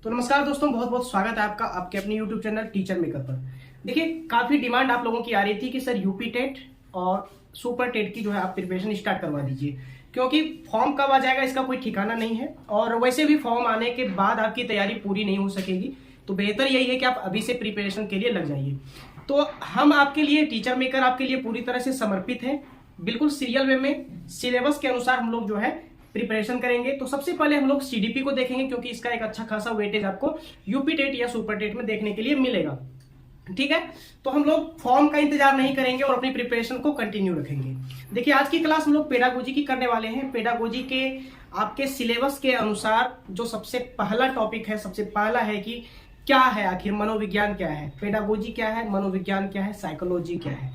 तो नमस्कार दोस्तों, बहुत बहुत स्वागत है आपका आपके अपने YouTube चैनल टीचर मेकर पर। देखिए, काफी डिमांड आप लोगों की आ रही थी कि सर यूपी टेट और सुपर टेट की जो है आप प्रिपरेशन स्टार्ट करवा दीजिए, क्योंकि फॉर्म कब आ जाएगा इसका कोई ठिकाना नहीं है और वैसे भी फॉर्म आने के बाद आपकी तैयारी पूरी नहीं हो सकेगी। तो बेहतर यही है कि आप अभी से प्रिपरेशन के लिए लग जाइए। तो हम आपके लिए टीचर मेकर आपके लिए पूरी तरह से समर्पित है, बिल्कुल सीरियल वे में सिलेबस के अनुसार हम लोग जो है प्रिपरेशन करेंगे। तो सबसे पहले हम लोग सीडीपी को देखेंगे, क्योंकि इसका एक अच्छा खासा वेटेज आपको यूपी टेट या सुपर टेट में देखने के लिए मिलेगा। ठीक है, तो हम लोग फॉर्म का इंतजार नहीं करेंगे और अपनी प्रिपरेशन को कंटिन्यू रखेंगे। देखिए, आज की क्लास हम लोग पेडागोजी की करने वाले हैं। पेडागोजी के आपके सिलेबस के अनुसार जो सबसे पहला टॉपिक है, सबसे पहला है कि क्या है आखिर मनोविज्ञान क्या है, पेडागोजी क्या है, मनोविज्ञान क्या है, साइकोलॉजी क्या है।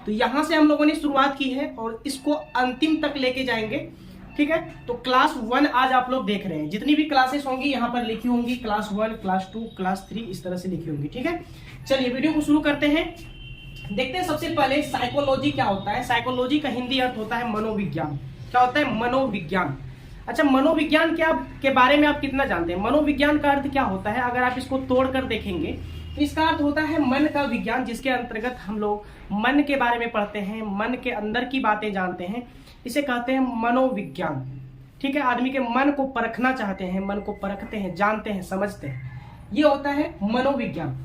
तो यहां से हम लोगों ने शुरुआत की है और इसको अंतिम तक लेके जाएंगे। ठीक है, तो क्लास 1 आज आप लोग देख रहे हैं, जितनी भी क्लासेस होंगी यहाँ पर लिखी होंगी, क्लास 1, क्लास 2, क्लास 3 इस तरह से लिखी होंगी। ठीक है, चलिए वीडियो को शुरू करते हैं। देखते हैं सबसे पहले साइकोलॉजी क्या होता है। साइकोलॉजी का हिंदी अर्थ होता है मनोविज्ञान। क्या होता है? मनोविज्ञान। अच्छा, मनोविज्ञान क्या के बारे में आप कितना जानते हैं? मनोविज्ञान का अर्थ क्या होता है? अगर आप इसको तोड़कर देखेंगे तो इसका अर्थ होता है मन का विज्ञान, जिसके अंतर्गत हम लोग मन के बारे में पढ़ते हैं, मन के अंदर की बातें जानते हैं, इसे कहते हैं मनोविज्ञान। ठीक है, आदमी के मन को परखना चाहते हैं, मन को परखते हैं, जानते हैं, समझते हैं, ये होता है मनोविज्ञान।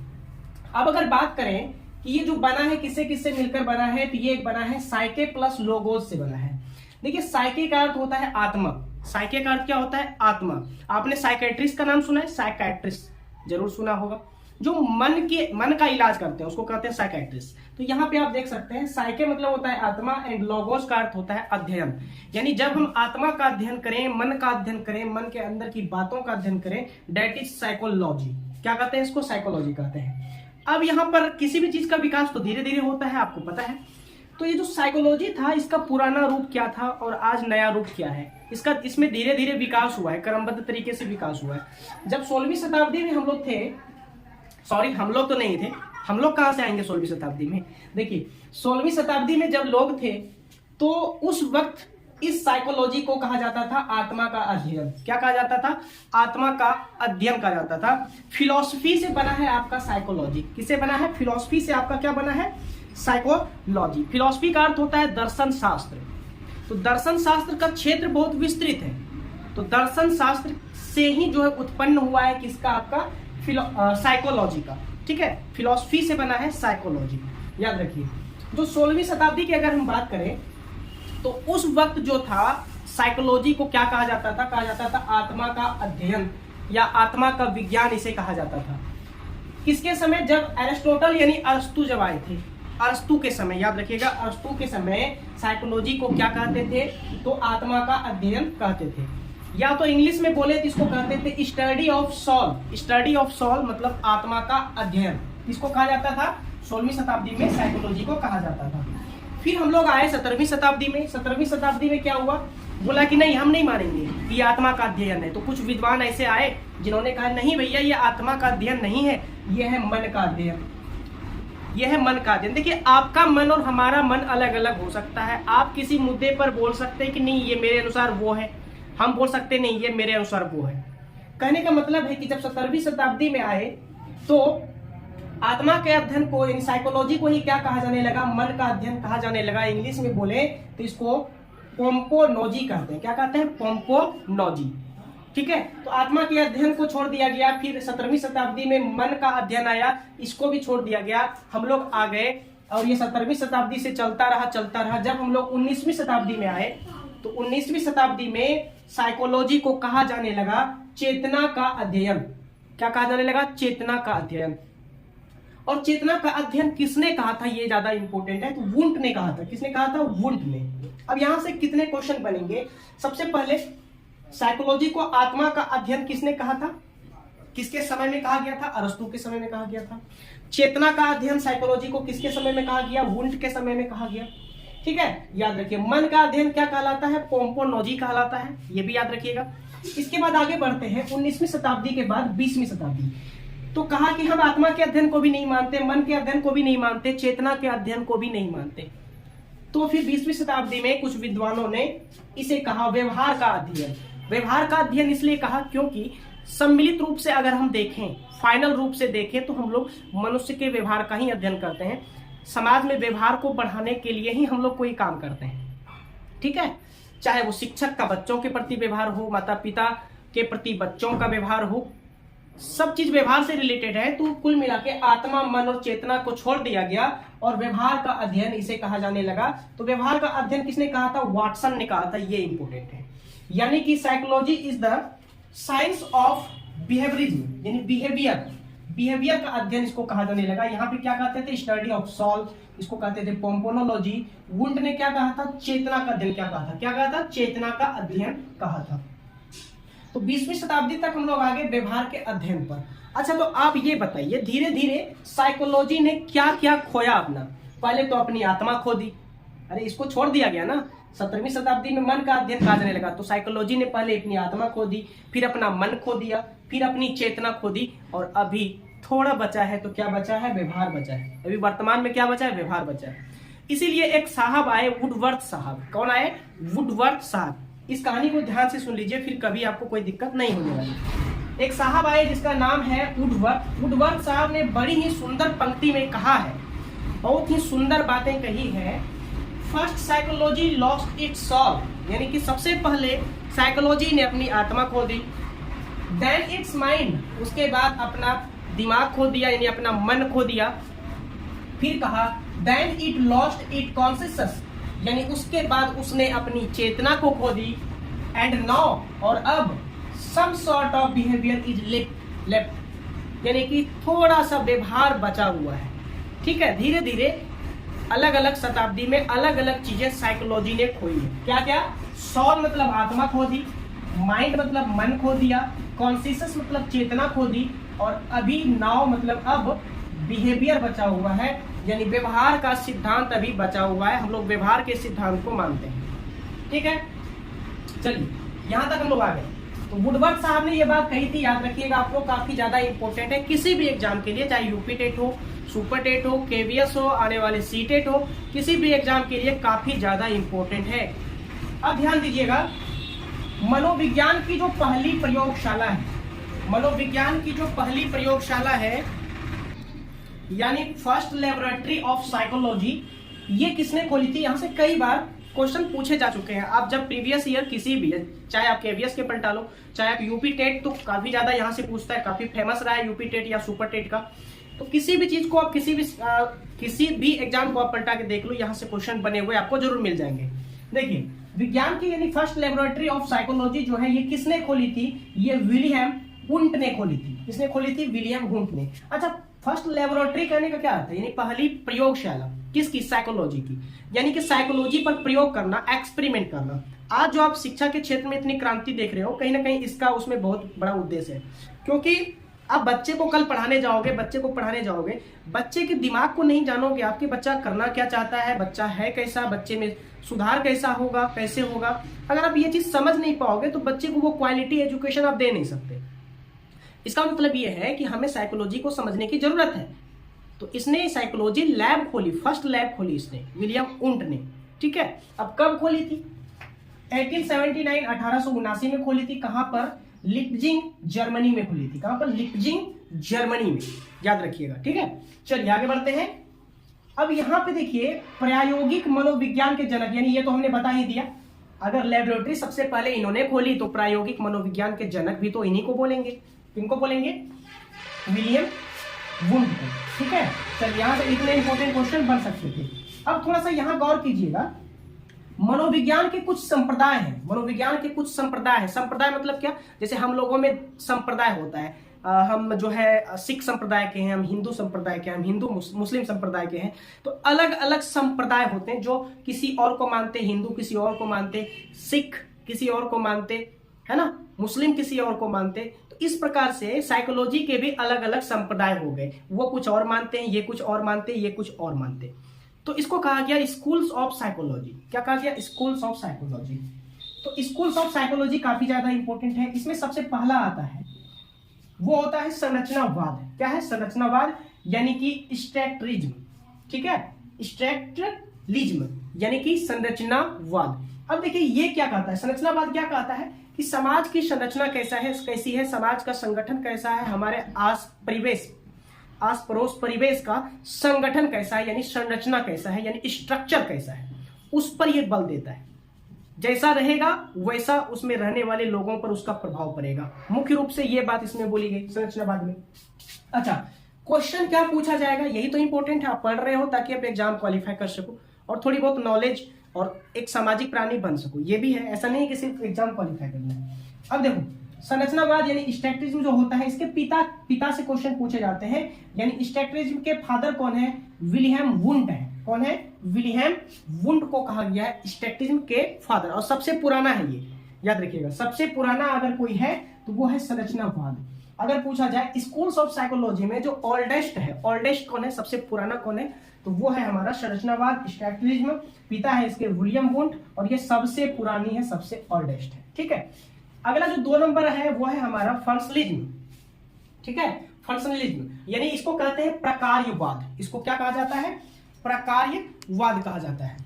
अब अगर बात करें कि ये जो बना है किससे किससे मिलकर बना है, तो ये एक बना है साइके प्लस लोगोस से बना है। देखिए, साइके का अर्थ होता है आत्मा। साइके का अर्थ क्या होता है? आत्मा। आपने साइकेट्रिस्ट का नाम सुना है? साइकेट्रिस्ट जरूर सुना होगा। जो मन का इलाज करते हैं उसको कहते हैं साइकेट्रिस्ट। तो यहाँ पे आप देख सकते हैं साइके मतलब होता है आत्मा एंड लोगोस का अर्थ होता है अध्ययन। यानी जब हम आत्मा का अध्ययन करें, मन का अध्ययन करें, मन के अंदर की बातों का अध्ययन करें, डेट इज साइकोलॉजी। क्या कहते हैं इसको? साइकोलॉजी कहते हैं। अब यहाँ पर किसी भी चीज का विकास तो धीरे धीरे होता है, आपको पता है। तो ये जो साइकोलॉजी था, इसका पुराना रूप क्या था और आज नया रूप क्या है, इसमें धीरे धीरे विकास हुआ है, क्रमबद्ध तरीके से विकास हुआ है। जब 16वीं शताब्दी में हम लोग थे, सॉरी हम लोग तो नहीं थे, हम लोग कहां से आएंगे 16वीं शताब्दी में। देखिए, 16वीं शताब्दी में जब लोग थे तो उस वक्त इस साइकोलॉजी को कहा जाता था आत्मा का अध्ययन। क्या कहा जाता था? आत्मा का अध्ययन कहा जाता था। फिलॉसफी से बना है आपका साइकोलॉजी। किससे बना है? फिलॉसफी से आपका क्या बना है? साइकोलॉजी। फिलॉसफी का अर्थ होता है दर्शन शास्त्र। तो दर्शन शास्त्र का क्षेत्र बहुत विस्तृत है। तो दर्शन शास्त्र से ही जो है उत्पन्न हुआ है किसका? आपका साइकोलॉजी का। ठीक है, फिलॉसफी से बना है साइकोलॉजी, याद रखिए। जो 16वीं शताब्दी की अगर हम बात करें तो उस वक्त जो था साइकोलॉजी को क्या कहा जाता था? कहा जाता था आत्मा का अध्ययन या आत्मा का विज्ञान, इसे कहा जाता था। किसके समय? जब एरिस्टोटल यानी अरस्तु जब आए थे, अरस्तु के समय, याद रखिएगा, अरस्तु के समय साइकोलॉजी को क्या कहते थे? तो आत्मा का अध्ययन कहते थे, या तो इंग्लिश में बोले तो इसको कहते थे study of soul. Study of soul मतलब आत्मा का अध्ययन। इसको कहा जाता था 16वीं शताब्दी में, साइकोलॉजी को कहा जाता था। फिर हम लोग आए 17वीं शताब्दी में। 17वीं शताब्दी में क्या हुआ? बोला कि नहीं, हम नहीं मानेंगे कि ये आत्मा का अध्ययन है। तो कुछ विद्वान ऐसे आए जिन्होंने कहा नहीं भैया, ये आत्मा का अध्ययन नहीं है, ये है मन का अध्ययन। यह है मन का अध्ययन। देखिए, आपका मन और हमारा मन अलग अलग हो सकता है। आप किसी मुद्दे पर बोल सकते हैं कि नहीं ये मेरे अनुसार वो है, हम बोल सकते नहीं ये मेरे अनुसार वो है। कहने का मतलब है कि जब 17वीं शताब्दी में आए तो आत्मा के अध्ययन को, यानी साइकोलॉजी को ही क्या कहा जाने लगा? मन का अध्ययन कहा जाने लगा। इंग्लिश में बोले तो इसको पोम्पोनोजी कहते हैं। क्या कहते हैं? पोम्पोनोजी। ठीक है, तो आत्मा के अध्ययन को छोड़ दिया गया। फिर 17वीं शताब्दी में मन का अध्ययन आया, इसको भी छोड़ दिया गया। हम लोग आ गए और ये 17वीं शताब्दी से चलता रहा। जब हम लोग 19वीं शताब्दी में आए तो 19वीं शताब्दी में साइकोलॉजी को कहा जाने लगा चेतना का अध्ययन। क्या कहा जाने लगा? चेतना का अध्ययन। और चेतना का अध्ययन किसने कहा था? ये ज्यादा इंपॉर्टेंट है। तो वुंट ने कहा था। किसने कहा था? वुंट ने। अब यहां से कितने क्वेश्चन बनेंगे? सबसे पहले साइकोलॉजी को आत्मा का अध्ययन किसने कहा था? किसके समय में कहा गया था? अरस्तु के समय में कहा गया था। चेतना का अध्ययन साइकोलॉजी को किसके समय में कहा गया? वुंट के समय में कहा गया। ठीक है, याद रखिए। मन का अध्ययन क्या कहलाता है? पोम्पोनोजी कहलाता है, ये भी याद रखिएगा। इसके बाद आगे बढ़ते हैं 19वीं शताब्दी के बाद 20वीं शताब्दी। तो कहा कि हम आत्मा के अध्ययन को भी नहीं मानते, मन के अध्ययन को भी नहीं मानते, चेतना के अध्ययन को भी नहीं मानते। तो फिर 20वीं शताब्दी में कुछ विद्वानों ने इसे कहा व्यवहार का अध्ययन। व्यवहार का अध्ययन इसलिए कहा क्योंकि सम्मिलित रूप से अगर हम देखें, फाइनल रूप से देखें, तो हम लोग मनुष्य के व्यवहार का ही अध्ययन करते हैं। समाज में व्यवहार को बढ़ाने के लिए ही हम लोग कोई काम करते हैं, ठीक है। चाहे वो शिक्षक का बच्चों के प्रति व्यवहार हो, माता पिता के प्रति बच्चों का व्यवहार हो, सब चीज व्यवहार से रिलेटेड है। तो कुल मिला के आत्मा, मन और चेतना को छोड़ दिया गया और व्यवहार का अध्ययन इसे कहा जाने लगा। तो व्यवहार का अध्ययन किसने कहा था? वाटसन ने कहा था। ये इंपोर्टेंट है। यानी कि psychology is the science of behaviourism, यानी बिहेवियर का अध्ययन इसको कहा जाने लगा। यहाँ पे क्या कहते थे? स्टडी ऑफ सोल, इसको कहते थे पोम्पोनोलॉजी। वुंड ने क्या कहा था? चेतना का अध्ययन क्या कहा था? क्या कहा था? चेतना का अध्ययन कहा था। तो 20वीं शताब्दी तक हम लोग आगे व्यवहार के अध्ययन पर। अच्छा, तो आप ये बताइए, धीरे धीरे साइकोलॉजी ने क्या क्या खोया अपना? पहले तो अपनी आत्मा खो दी। अरे इसको छोड़ दिया गया ना। 17वीं शताब्दी में मन का अध्ययन कहा जाने लगा, तो साइकोलॉजी ने पहले अपनी आत्मा खो दी, फिर अपना मन खो दिया, फिर अपनी चेतना खो दी, और अभी थोड़ा बचा है। तो क्या बचा है? व्यवहार बचा है। अभी वर्तमान में क्या बचा है? व्यवहार बचा है। इसीलिए एक साहब आए, वुडवर्थ साहब। कौन आए? वुडवर्थ साहब। इस कहानी को ध्यान से सुन लीजिए, फिर कभी आपको कोई दिक्कत नहीं होने वाली। एक साहब आए जिसका नाम है वुडवर्थ। वुडवर्थ साहब ने बड़ी ही सुंदर पंक्ति में कहा है, बहुत ही सुंदर बातें कही है। First psychology lost its soul, यानी कि सबसे पहले साइकोलॉजी ने अपनी आत्मा खो दी। देन इट्स माइंड, उसके बाद अपना दिमाग खो दिया, यानी अपना मन खो दिया। फिर कहा then it lost it consciousness, यानी उसके बाद उसने अपनी चेतना को खो दी। एंड नाउ, और अब some sort of behaviour is left, यानी कि थोड़ा सा व्यवहार बचा हुआ है। ठीक है, धीरे धीरे अलग अलग शताब्दी में अलग अलग चीजें साइकोलॉजी ने खोई है। क्या क्या? सोल मतलब आत्मा खो दी, माइंड मतलब मन खो दिया, कॉन्शियसनेस मतलब चेतना खो दी, और अभी नाउ मतलब अब बिहेवियर बचा हुआ है, यानी व्यवहार का सिद्धांत अभी बचा हुआ है। हम लोग व्यवहार के सिद्धांत को मानते हैं। ठीक है, चलिए यहां तक हम लोग आ गए। तो वुडवर्थ साहब ने ये बात कही थी, याद रखिएगा, आप लोग काफी ज्यादा इंपॉर्टेंट है किसी भी एग्जाम के लिए, चाहे यूपी टेट हो, सुपर टेट हो, केवीएस हो, आने वाले सी टेट हो, किसी भी एग्जाम के लिए काफी ज्यादा इंपॉर्टेंट है। अब ध्यान दीजिएगा, मनोविज्ञान की जो पहली प्रयोगशाला है, मनोविज्ञान की जो पहली प्रयोगशाला है, यानी फर्स्ट लेबोरेटरी ऑफ साइकोलॉजी, ये किसने खोली थी? यहां से कई बार क्वेश्चन पूछे जा चुके हैं। आप जब प्रीवियस ईयर किसी भी, चाहे आप केवीएस के पलटा लो, चाहे आप यूपी टेट, तो काफी ज्यादा यहां से पूछता है, काफी फेमस रहा है यूपी टेट या सुपर टेट का। तो किसी भी चीज को आप किसी भी एग्जाम को आप पलटा के देख लो, यहाँ से क्वेश्चन बने हुए आपको जरूर मिल जाएंगे। देखिए, विज्ञान की यानी फर्स्ट लेबोरेटरी ऑफ साइकोलॉजी जो है, ये किसने खोली थी? ये विलियम वुंट ने खोली थी। किसने खोली थी? विलियम वुंट ने। अच्छा, फर्स्ट लेबोरेटरी कहने का क्या अर्थ है? यानी पहली प्रयोगशाला किसकी? साइकोलॉजी की, यानी कि साइकोलॉजी पर प्रयोग करना, एक्सपेरिमेंट करना। आज जो आप शिक्षा के क्षेत्र में इतनी क्रांति देख रहे हो, कहीं ना कहीं इसका उसमें बहुत बड़ा उद्देश्य है। क्योंकि आप बच्चे को कल पढ़ाने जाओगे, बच्चे के दिमाग को नहीं जानोगे, आपके बच्चा करना क्या चाहता है, बच्चा है कैसा, बच्चे में सुधार कैसा होगा, कैसे होगा, अगर आप ये चीज समझ नहीं पाओगे तो बच्चे को वो क्वालिटी एजुकेशन आप दे नहीं सकते। इसका मतलब ये है कि हमें साइकोलॉजी को समझने की जरूरत है। तो इसने साइकोलॉजी लैब खोली, फर्स्ट लैब खोली इसने, विलियम वुंट ने। ठीक है, अब कब खोली थी? 1879, 1879 में खोली थी। कहां पर? लिप्जिंग, जर्मनी में खुली थी। कहां पर? लिप्जिंग, जर्मनी में, याद रखिएगा। ठीक है, चलिए आगे बढ़ते हैं। अब यहां पे देखिए, प्रायोगिक मनोविज्ञान के जनक, यानी ये तो हमने बता ही दिया, अगर लेबोरेटरी सबसे पहले इन्होंने खोली तो प्रायोगिक मनोविज्ञान के जनक भी तो इन्हीं को बोलेंगे। किनको बोलेंगे? विलियम वुंट को। ठीक है, चलिए यहां से इतने इंपॉर्टेंट क्वेश्चन बन सकते थे। अब थोड़ा सा यहां गौर कीजिएगा, मनोविज्ञान के कुछ संप्रदाय हैं, मनोविज्ञान के कुछ संप्रदाय हैं। संप्रदाय मतलब क्या? जैसे हम लोगों में संप्रदाय होता है, हम जो है सिख संप्रदाय के हैं, हम हिंदू संप्रदाय के हैं, हम हिंदू मुस्लिम संप्रदाय के हैं। तो अलग अलग संप्रदाय होते हैं जो किसी और को मानते, हिंदू किसी और को मानते, सिख किसी और को मानते, है ना, मुस्लिम किसी और को मानते। तो इस प्रकार से साइकोलॉजी के भी अलग अलग संप्रदाय हो गए, वो कुछ और मानते हैं, ये कुछ और मानते हैं, ये कुछ और मानते हैं। तो इसको कहा गया स्कूल्स ऑफ साइकोलॉजी। क्या कहा गया? Schools of psychology. तो स्कूल्स ऑफ साइकोलॉजी काफी ज्यादा इंपॉर्टेंट है। इसमें सबसे पहला आता है, वो होता है संरचनावाद। क्या है? संरचनावाद, यानी कि स्ट्रक्चरिज्म। ठीक है, स्ट्रक्चरलिज्म यानी कि संरचनावाद। अब देखिए ये क्या कहता है? संरचनावाद क्या कहता है कि समाज की संरचना कैसी है, समाज का संगठन कैसा है, हमारे आस पड़ोस परिवेश का संगठन कैसा है, यानी संरचना कैसा है, यानी स्ट्रक्चर कैसा है, उस पर यह बल देता है। जैसा रहेगा वैसा उसमें रहने वाले लोगों पर उसका प्रभाव पड़ेगा। मुख्य रूप से यह बात इसमें बोली गई संरचनावाद में। अच्छा, क्वेश्चन क्या पूछा जाएगा, यही तो इंपॉर्टेंट है। आप पढ़ रहे हो ताकि आप एग्जाम क्वालिफाई कर सको और थोड़ी बहुत नॉलेज और एक सामाजिक प्राणी बन सको, ये भी है। ऐसा नहीं कि सिर्फ एग्जाम क्वालिफाई करना है। अब देखो, संरचनावाद यानी स्टैटिज्म जो होता है, इसके पिता से क्वेश्चन पूछे जाते हैं। यानी स्टैटिज्म के फादर कौन है? विलियम वुंड है। कौन है? विलियम वुंड को कहा गया है स्टैटिज्म के फादर, और सबसे पुराना है ये, याद रखिएगा। सबसे पुराना अगर कोई है तो वो है संरचनावाद। अगर पूछा जाए स्कूल्स ऑफ साइकोलॉजी में जो ओल्डेस्ट है, ओल्डेस्ट कौन है, सबसे पुराना कौन है, तो वो है हमारा संरचनावाद, स्टैटिज्म। पिता है इसके विलियम वुंड, और ये सबसे पुरानी है, सबसे ओल्डेस्ट है। ठीक है, अगला जो 2 नंबर है वो है हमारा फंक्शनलिज्म। ठीक है, फंक्शनलिज्म यानी इसको कहते हैं प्रकार्यवाद। इसको क्या कहा जाता है? प्रकार्यवाद कहा जाता है।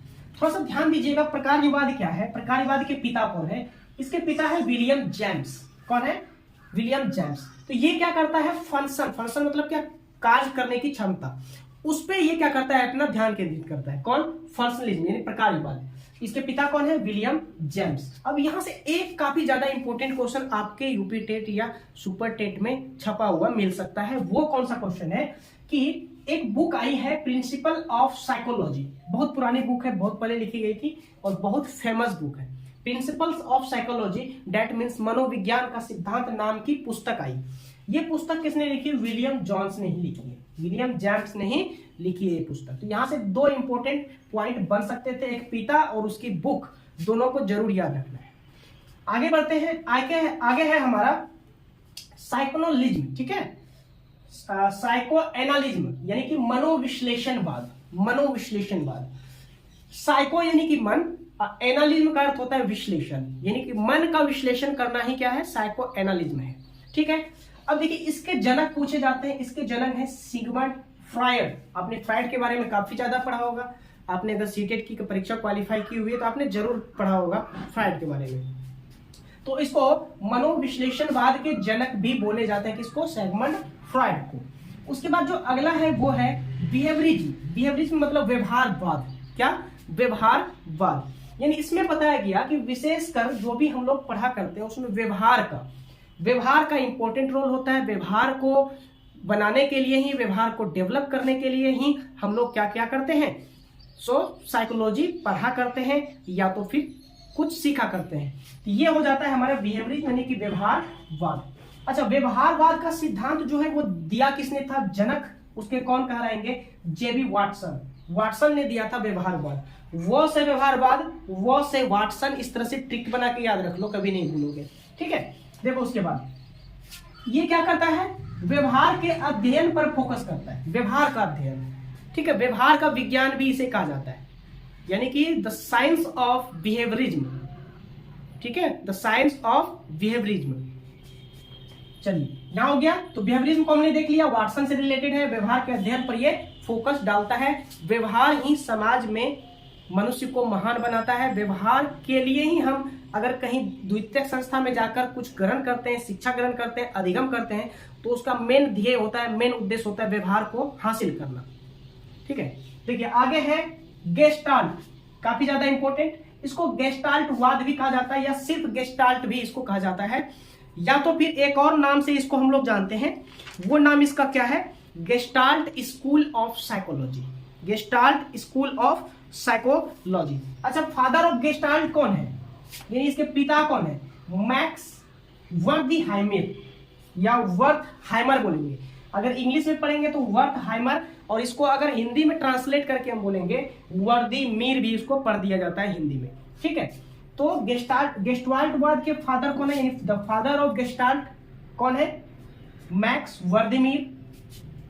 थोड़ा सा ध्यान दीजिएगा, प्रकार्यवाद क्या है, प्रकार्यवाद के पिता कौन है? इसके पिता है विलियम जेम्स। कौन है? William James. तो ये क्या करता है? फंक्शन मतलब क्या? कार्य करने की क्षमता, उस पे ये क्या करता है? अपना ध्यान केंद्रित करता है। कौन? फंक्शनलिज्म यानी प्रकार्यवाद। इसके पिता कौन है? William James. अब यहां से एक काफी ज्यादा इंपॉर्टेंट क्वेश्चन आपके यूपी टेट या सुपर टेट में छपा हुआ मिल सकता है। वो कौन सा क्वेश्चन है कि एक बुक आई है प्रिंसिपल ऑफ साइकोलॉजी, बहुत पुरानी बुक है, बहुत पहले लिखी गई थी और बहुत फेमस बुक है। Principles of psychology, that means मनोविज्ञान का सिद्धांत नाम की पुस्तक आई। ये पुस्तक किसने लिखी? विलियम जॉन्स ने ही लिखी है, विलियम जेम्स ने ही लिखी है ये पुस्तक। तो यहां से 2 इंपॉर्टेंट पॉइंट बन सकते थे, एक पिता और उसकी बुक, दोनों को जरूर याद रखना है। आगे बढ़ते हैं। आगे है हमारा साइकोनोलिज्म। ठीक है, साइको एनालिज्म यानी कि मनोविश्लेषणवाद। मनोविश्लेषणवाद, साइको यानी कि मन, एनालिज्म का अर्थ होता है विश्लेषण, यानी कि मन का विश्लेषण करना ही क्या है? साइको एनालिज्म है। ठीक है, अब देखिए इसके जनक पूछे जाते हैं। इसके जनक है सिगमंड फ्रायड। आपने फ्रायड के बारे में काफी ज्यादा पढ़ा होगा। आपने अगर सीटेट की परीक्षा क्वालिफाई की हुई है तो आपने जरूर पढ़ा होगा फ्रायड के बारे में। तो इसको मनोविश्लेषणवाद के जनक भी बोले जाते हैं। किसको? सिगमंड फ्रायड को। उसके बाद जो अगला है वो है बिहेवियरिज्म। बिहेवियरिज्म मतलब व्यवहारवाद। क्या? व्यवहारवाद। यानी इसमें बताया गया कि विशेषकर जो भी हम लोग पढ़ा करते हैं उसमें व्यवहार का इंपॉर्टेंट रोल होता है। व्यवहार को बनाने के लिए ही, व्यवहार को डेवलप करने के लिए ही हम लोग क्या क्या करते हैं? साइकोलॉजी पढ़ा करते हैं या तो फिर कुछ सीखा करते हैं। तो ये हो जाता है हमारा बिहेवियरिज्म यानी कि व्यवहारवाद। अच्छा, व्यवहारवाद का सिद्धांत जो है वो दिया किसने था? जनक उसके कौन कहलाएंगे? जेबी वाटसन। वाटसन ने दिया था व्यवहारवाद। वो से व्यवहारवाद, वो से वाटसन, इस तरह से ट्रिक बना के याद रख लो, कभी नहीं भूलोगे। ठीक है, देखो उसके बाद ये क्या करता है? व्यवहार के अध्ययन पर फोकस करता है। व्यवहार का अध्ययन, ठीक है, व्यवहार का विज्ञान भी इसे कहा जाता है, यानी कि द साइंस ऑफ बिहेवियरिज्म। ठीक है, द साइंस ऑफ बिहेवियरिज्म। चलिए, यहां हो गया। तो बिहेवियरिज्म को हमने देख लिया, वाटसन से रिलेटेड है, व्यवहार के अध्ययन पर ये फोकस डालता है। व्यवहार ही समाज में मनुष्य को महान बनाता है। व्यवहार के लिए ही हम अगर कहीं द्वितीयक संस्था में जाकर कुछ ग्रहण करते हैं, शिक्षा ग्रहण करते हैं, अधिगम करते हैं, तो उसका मेन ध्येय होता है, मेन उद्देश्य होता है व्यवहार को हासिल करना। ठीक है, देखिए आगे है गेस्टाल्ट, काफी ज्यादा इंपॉर्टेंट। इसको गेस्टाल्टवाद भी कहा जाता है या सिर्फ गेस्टाल्ट भी इसको कहा जाता है, या तो फिर एक और नाम से इसको हम लोग जानते हैं। वो नाम इसका क्या है? Gestalt school of psychology. Gestalt school of psychology. अच्छा, फादर ऑफ गेस्टाल्ट कौन है? यानी इसके पिता कौन है? मैक्स वर्दीहाइमर या वर्थहाइमर बोलेंगे। अगर इंग्लिश में पढ़ेंगे तो वर्थहाइमर, और इसको अगर हिंदी में ट्रांसलेट करके हम बोलेंगे वर्दीमीर भी इसको पढ़ दिया जाता है हिंदी में। ठीक है, तो गेस्टाल्टवाद के फादर कौन है? यानी द फादर ऑफ गेस्टाल्ट कौन है? मैक्स वर्दीमीर।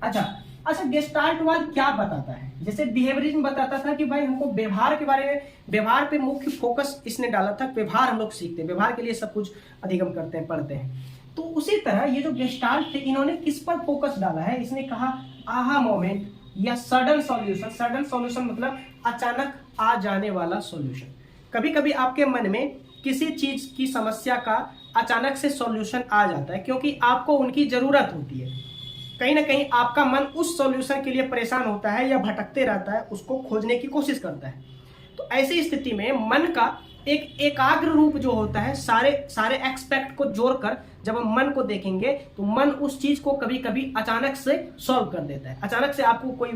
अच्छा, गेस्टाल्टवाद क्या बताता है? जैसे बिहेवियरिज्म बताता था कि भाई हमको व्यवहार के बारे में, व्यवहार पे मुख्य फोकस इसने डाला था। व्यवहार हम लोग सीखते हैं, व्यवहार के लिए सब कुछ अधिगम करते हैं, पढ़ते हैं। तो उसी तरह ये जो गेस्टाल्ट थे, इन्होंने किस पर फोकस डाला है? इसने कहा आहा मोमेंट या सडन सॉल्यूशन। सडन सॉल्यूशन मतलब अचानक आ जाने वाला सॉल्यूशन। कभी कभी आपके मन में किसी चीज की समस्या का अचानक से सॉल्यूशन आ जाता है, क्योंकि आपको उनकी जरूरत होती है। कहीं ना कहीं आपका मन उस सॉल्यूशन के लिए परेशान होता है या भटकते रहता है, उसको खोजने की कोशिश करता है। तो ऐसी स्थिति में मन का एक एकाग्र रूप जो होता है, सारे एक्सपेक्ट को जोड़कर जब हम मन को देखेंगे तो मन उस चीज को कभी कभी अचानक से सॉल्व कर देता है। अचानक से आपको कोई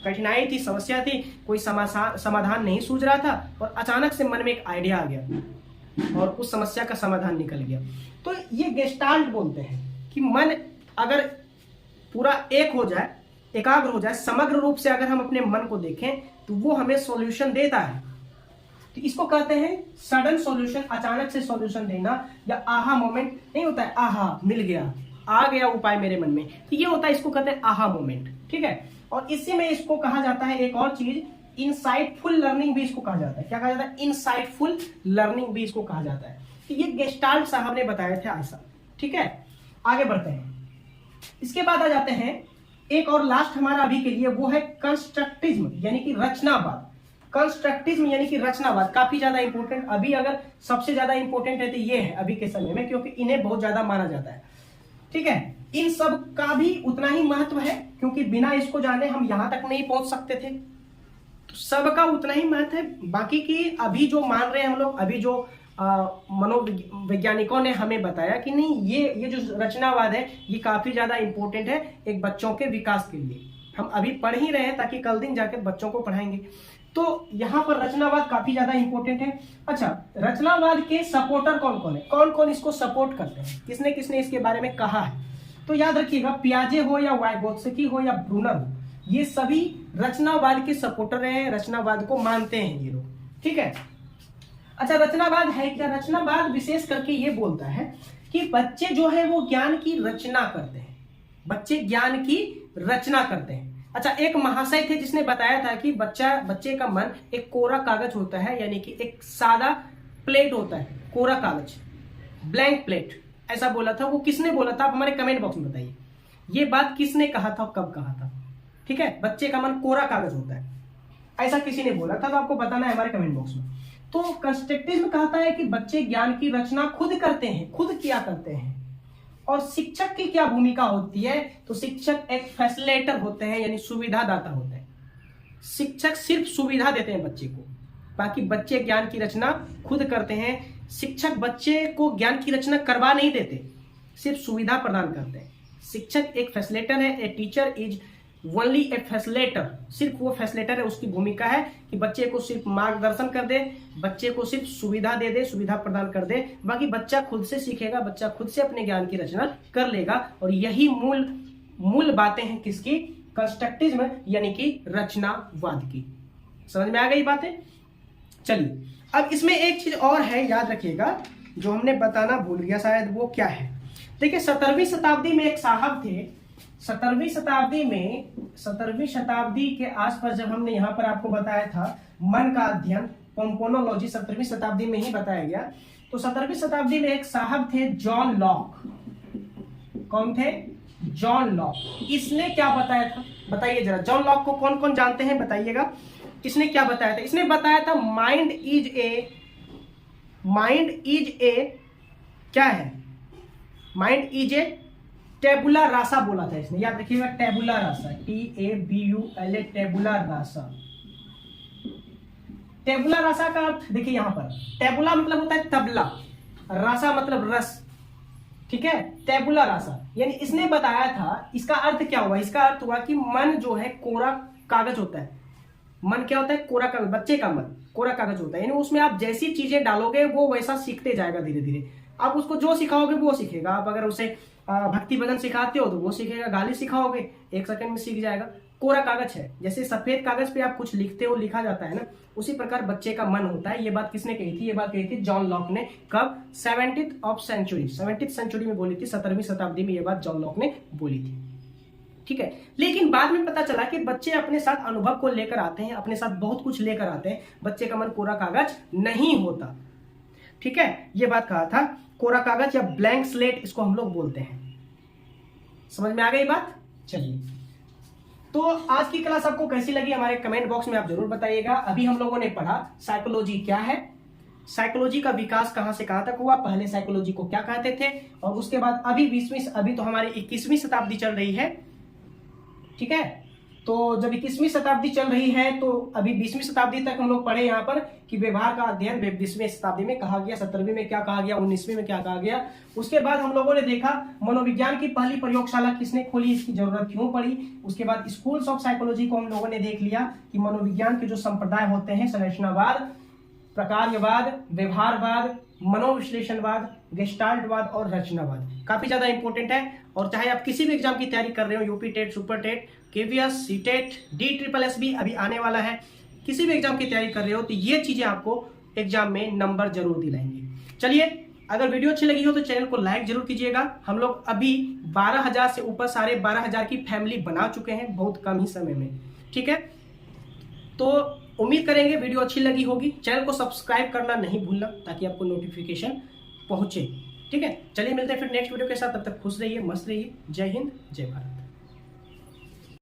कठिनाई थी, समस्या थी, कोई समाधान नहीं सूझ रहा था और अचानक से मन में एक आइडिया आ गया और उस समस्या का समाधान निकल गया। तो ये गेस्टाल्ट बोलते हैं कि मन अगर पूरा एक हो जाए, एकाग्र हो जाए, समग्र रूप से अगर हम अपने मन को देखें तो वो हमें सॉल्यूशन देता है। तो इसको कहते हैं सडन सॉल्यूशन, अचानक से सॉल्यूशन देना, या आहा मोमेंट नहीं होता है, आहा मिल गया, आ गया उपाय मेरे मन में, तो ये होता है, इसको कहते हैं आहा मोमेंट। ठीक है, और इसी में इसको कहा जाता है एक और चीज, इनसाइटफुल लर्निंग भी इसको कहा जाता है। क्या कहा जाता है? इनसाइटफुल लर्निंग भी इसको कहा जाता है। तो ये गेस्टाल्ट साहब ने बताया था ऐसा। ठीक है, आगे बढ़ते हैं। इसके बाद आ जाते हैं एक और लास्ट हमारा अभी के लिए, वो है कंस्ट्रक्टिज्म यानी कि रचनावाद। कंस्ट्रक्टिज्म यानी कि रचनावाद काफी ज्यादा इंपॉर्टेंट, अभी अगर सबसे ज्यादा इंपॉर्टेंट है तो ये है अभी के समय में, क्योंकि इन्हें बहुत ज्यादा माना जाता है। ठीक है, इन सब का भी उतना ही महत्व है, क्योंकि बिना इसको जाने हम यहां तक नहीं पहुंच सकते थे। तो सबका उतना ही महत्व है। बाकी की अभी जो मान रहे हैं हम लोग, अभी जो मनोवैज्ञानिकों ने हमें बताया कि नहीं, ये जो रचनावाद है ये काफी ज्यादा इंपॉर्टेंट है एक बच्चों के विकास के लिए। हम अभी पढ़ ही रहे हैं ताकि कल दिन जाकर बच्चों को पढ़ाएंगे। तो यहाँ पर रचनावाद काफी ज्यादा इंपॉर्टेंट है। अच्छा, रचनावाद के सपोर्टर कौन कौन है, कौन कौन इसको सपोर्ट करते हैं, किसने किसने इसके बारे में कहा है? तो याद रखिएगा, पियाजे हो या वाइगोत्स्की हो या ब्रूनर हो, ये सभी रचनावाद के सपोर्टर हैं, रचनावाद को मानते हैं ये लोग। ठीक है, अच्छा, रचनावाद है क्या? रचनावाद विशेष करके ये बोलता है कि बच्चे जो है वो ज्ञान की रचना करते हैं, बच्चे ज्ञान की रचना करते हैं। अच्छा, एक महाशय थे जिसने बताया था कि बच्चे का मन एक कोरा कागज होता है, यानी कि एक सादा प्लेट होता है, कोरा कागज, ब्लैंक प्लेट, ऐसा बोला था। वो किसने बोला था? आप हमारे कमेंट बॉक्स में बताइए, ये बात किसने कहा था, कब कहा था? ठीक है, बच्चे का मन कोरा कागज होता है, ऐसा किसी ने बोला था, तो आपको बताना है हमारे कमेंट बॉक्स में। तो कंस्ट्रक्टिज्म कहता है कि बच्चे ज्ञान की रचना खुद करते हैं, खुद किया करते हैं। और शिक्षक की क्या भूमिका होती है? तो शिक्षक एक फैसिलिटेटर होते हैं, यानी सुविधादाता होते हैं। शिक्षक सिर्फ सुविधा देते हैं बच्चे को, बाकी बच्चे ज्ञान की रचना खुद करते हैं। शिक्षक बच्चे को ज्ञान की रचना करवा नहीं देते, सिर्फ सुविधा प्रदान करते हैं। शिक्षक एक फैसिलिटेटर है, a teacher is only A facilitator, सिर्फ वो फैसिलिटेटर है, उसकी भूमिका है कि बच्चे को सिर्फ मार्गदर्शन कर दे, बच्चे को सिर्फ सुविधा दे दे, सुविधा प्रदान कर दे, बाकी बच्चा खुद से सीखेगा, बच्चा खुद से अपने ज्ञान की रचना कर लेगा। और यही मूल बातें हैं किसकी? कंस्ट्रक्टिज्म यानी कि रचनावाद की। समझ में आ गई बातें? चलिए, अब इसमें एक चीज और है, याद रखिएगा, जो हमने बताना भूल गया शायद, वो क्या है? देखिए, 17वीं शताब्दी में एक साहब थे, 17वीं शताब्दी के आसपास, जब हमने यहाँ पर आपको बताया था मन का अध्ययन, पोम्पोनोलॉजी 17वीं शताब्दी में ही बताया गया। तो 17वीं शताब्दी में एक साहब थे, जॉन लॉक। कौन थे? John Locke. इसने क्या बताया था, बताइए जरा, जॉन लॉक को कौन कौन जानते हैं बताइएगा। इसने क्या बताया था? इसने बताया था माइंड इज ए क्या है? माइंड इज ए टेबुला रासा बोला था इसने, याद रखिएगा, टेबुला रासा, TABULA, टेबुला रासा। टेबुला रासा का अर्थ देखिए, यहां पर टेबुला मतलब होता है तबला, रासा मतलब रस। ठीक है, टेबुला रासा, यानी इसने बताया था, इसका अर्थ क्या हुआ? इसका अर्थ हुआ कि मन जो है कोरा कागज होता है। मन क्या होता है? कोरा कागज। बच्चे का मन कोरा कागज होता है, यानी उसमें आप जैसी चीजें डालोगे वो वैसा सीखते जाएगा धीरे धीरे। आप उसको जो सिखाओगे वो सीखेगा। आप अगर उसे भक्ति भजन सिखाते हो तो वो सीखेगा, गाली सिखाओगे 1 सेकंड में सीख जाएगा। कोरा कागज है, जैसे सफेद कागज पे आप कुछ लिखते हो, लिखा जाता है ना, उसी प्रकार बच्चे का मन होता है। ये बात किसने कही थी? ये बात कही थी जॉन लॉक ने। कब? 70th सेंचुरी में बोली थी, 17वीं शताब्दी में ये बात जॉन लॉक ने बोली थी। ठीक है, लेकिन बाद में पता चला कि बच्चे अपने साथ अनुभव को लेकर आते हैं, अपने साथ बहुत कुछ लेकर आते हैं। बच्चे का मन कोरा कागज नहीं होता। ठीक है, ये बात कहा था, कोरा कागज या ब्लैंक स्लेट इसको हम लोग बोलते हैं। समझ में आ गई बात? चलिए, तो आज की क्लास आपको कैसी लगी हमारे कमेंट बॉक्स में आप जरूर बताइएगा। अभी हम लोगों ने पढ़ा साइकोलॉजी क्या है, साइकोलॉजी का विकास कहां से कहां तक हुआ, पहले साइकोलॉजी को क्या कहते थे, और उसके बाद अभी तो हमारी 21वीं शताब्दी चल रही है, ठीक है। तो जब 21वीं शताब्दी चल रही है तो अभी 20वीं शताब्दी तक हम लोग पढ़े यहाँ पर कि व्यवहार का अध्ययन 20वीं शताब्दी में कहा गया, 17वीं में क्या कहा गया, 19वीं में क्या कहा गया। उसके बाद हम लोगों ने देखा मनोविज्ञान की पहली प्रयोगशाला किसने खोली, इसकी जरूरत क्यों पड़ी। उसके बाद स्कूल्स ऑफ साइकोलॉजी को हम लोगों ने देख लिया कि मनोविज्ञान के जो संप्रदाय होते हैं, संरचनावाद, प्रकार्यवाद, व्यवहारवाद, मनोविश्लेषणवाद, गेस्टाल्टवाद और रचनावाद, काफी ज्यादा इंपॉर्टेंट है। और चाहे आप किसी भी एग्जाम की तैयारी कर रहे हो, UP TET, super TET, KVS, CTET, DSSS अभी आने वाला है, किसी भी एग्जाम की तैयारी कर रहे हो तो ये चीजें आपको एग्जाम में नंबर जरूर दिलाएंगे। चलिए, अगर वीडियो अच्छी लगी हो तो चैनल को लाइक जरूर कीजिएगा। हम लोग अभी 12,000 से ऊपर 12,500 की फैमिली बना चुके हैं बहुत कम ही समय में, ठीक है। तो उम्मीद करेंगे वीडियो अच्छी लगी होगी। चैनल को सब्सक्राइब करना नहीं भूलना ताकि आपको नोटिफिकेशन पहुंचे, ठीक है। चलिए मिलते हैं फिर नेक्स्ट वीडियो के साथ, तब तक खुश रहिए, मस्त रहिए। जय हिंद, जय भारत।